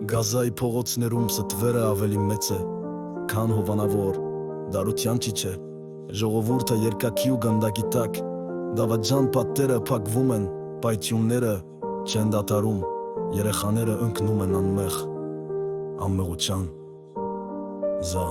Գազայի փողոցներում ստվերը ավելի մեծ է, քան հովանավոր, դարության չի չէ, ժողովուրդը երկակի ու գնդակի տակ, դավաճան պատերը փակվում են, պայթյունները չեն դադարում, երեխաները ընկնում են անմեղ, անմեղության, զա,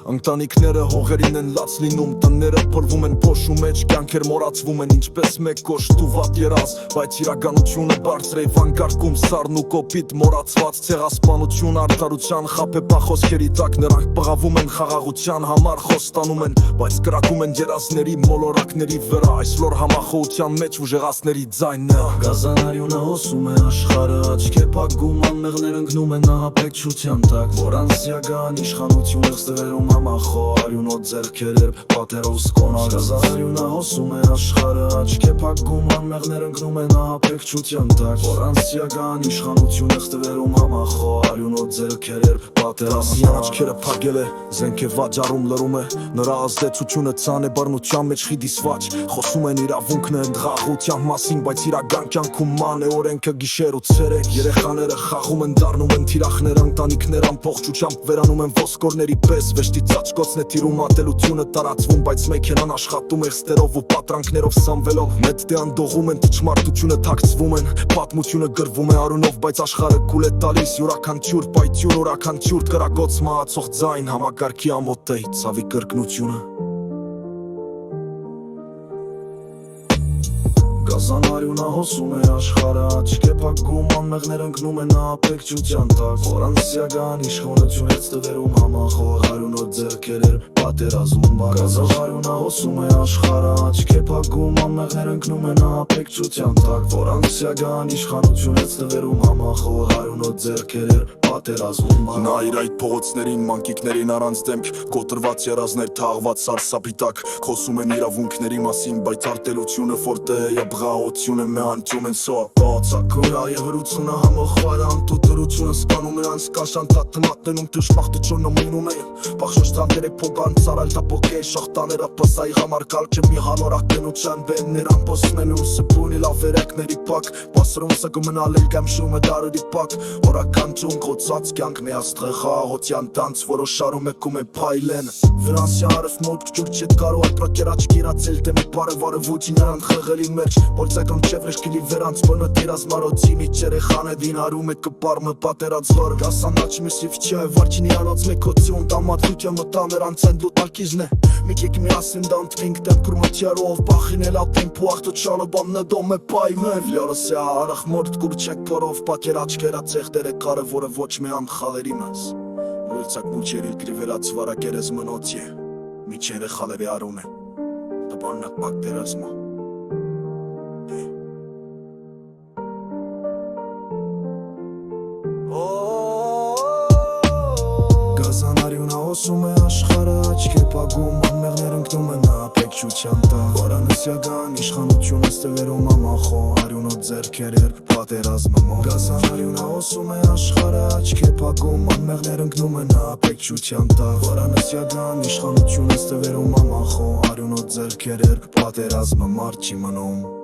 Ընտանիքները հողերին են լաց լինում, տները փորվում են փոշու մեջ, կյանքեր մոռացվում են ինչպես մեկ կոշտ ու վատ երազ, բայց իրականությունը բարձր է վանկարկում, սառն ու կոպիտ մոռացված ցեղասպանություն, արդարության խաբեբա խոսքերի տակ նրանք բղավում են խաղաղության համար, խոստանում են, բայց կրակում են երազների մոլորակների վրա, այսօր համախոհության մեջ ուժեղացների ձայնն է, գազանարյունը հոսում է աշխարհը, աչքի փակում, անմեղներ ընկնում են ահաբեկչության տակ, որ անսիական իշխանությունը ստվերում Համախոհ արյունոտ ձեռքեր պատերով սկոնար Գազանարյունը հոսում է աշխարհը Աչքի փակում անմեղներ ընկնում են ահաբեկչության տակ Որ անսիական իշխանություն է ստվերում Համախոհ արյունոտ ձեռքեր պատերասյան աչքերը փակել է Զենք է վաճառում լռում է Նրա ազդեցությունը ցան է բռնության մեջ խիդիսված Խոսում են իրավունքն է ընդղաղության մասին Բայց իրական կյանքում ման է օրենքը գիշեր ու ցերեկ Երեխաները խաղում են դառնում են թիրախներ Ընտանիքներ ամբողջությամբ վերանում են ոսկորների պես Վեշտի ծածկոցն է տիրում ատելությունը տարածվում Բայց մեքենան աշխատում է ստերով ու պատրանքներով սամվելով Մեծ դեան դողում են թշմարտությունը թաքցվում են Պատմությունը գրվում է արունով բայց աշխարհը կուլ է տալիս Յուրաքանչյուր պայթյուն յուրաքանչյուր կրակոց մահացող ձայն Համակարգի ամոթ է ցավի կրկնությունը Գազանարյունը հոսում է աշխարհը Աչքի փակում անմեղներ ընկնում են ահաբեկչության տակ Որ անսիական իշխանություն է ստվերում Համախոհ արյունոտ ձեռքեր պատերազմում Գազանարյունը հոսում է աշխարհը Աչքի փակում անմեղներ ընկնում են ահաբեկչության տակ Որ անսիական իշխանություն է ստվերում Համախոհ արյունոտ ձեռքեր պատերազմում Նա իր այդ փողոցներին մանկիկներին առանց դեմք Կոտրված երազներ թաղված սարսափի տակ Խոսում են իրավունքների մասին Բայց արտելությունը ֆորտե է բղաությունը մեանջում են սոապացակորա Եվրությունը համոխվար անտուտրությունը Սպանում նրանց կաշանտատ մատնում Թշմախտությունն մնում է Բախշոշտանները փոբան ծարալ տապոկե Շախտաները պսայի համար կալչը մի հանորակ տնության Բեններ ամբոսնելու սպունի լավերեկների պակ Բասրում սգումնալ էլ գամշում է դարերի պակ Որական ճուն Ծած կյանք մի աստղը խաղաղության տանց Որոշարում է կում է պայլեն Վրանսի արև մոտ կջուր չետ կարու Ալպրակեր աչք իրացել դեմի պարևարը Ոչին նրան խեղելի մեջ Պոլցական չևրեշ կլի վերանց Բոնը տիրազմարոցի մի չերեխան է դինարում է կպարմը պատերած վար Գասանաչ միսիվ չէ վարջինի անոց մեկոցյուն Տամատլուկյա մտա նրանց են լուտալքիզն է Մի կեք մի ասին դանթվինք դեմ կուրմըտյարով Բախինել ատեմպու աղթը չալը բամնը դոմ է պայմեն Վլյորս է արախ մորդ կուր չեք կորով Պակեր աչքերա ծեղդեր է կարը որը ոչ մի անխալերի մեզ Ուլցակ մուչերիլ գրիվելաց վարակերեզ մնոց է Միչերը խալերի արուն է Տպաննակ պատերազմը Գազանարյունը հոսում է աշխարհը Աչքի փակում անմեղներ ընկնում են ահաբեկչության տակ Որ անսիական իշխանություն է ստվերում Համախոհ արյունոտ ձեռքեր պատերազմում Գազանարյունը հոսում է աշխարհը Աչքի փակում անմեղներ ընկնում են ահաբեկչության տակ Որ անսիական իշխանություն է ստվերում Համախոհ արյունոտ ձեռքեր պատերազմում Մարդ չի մնում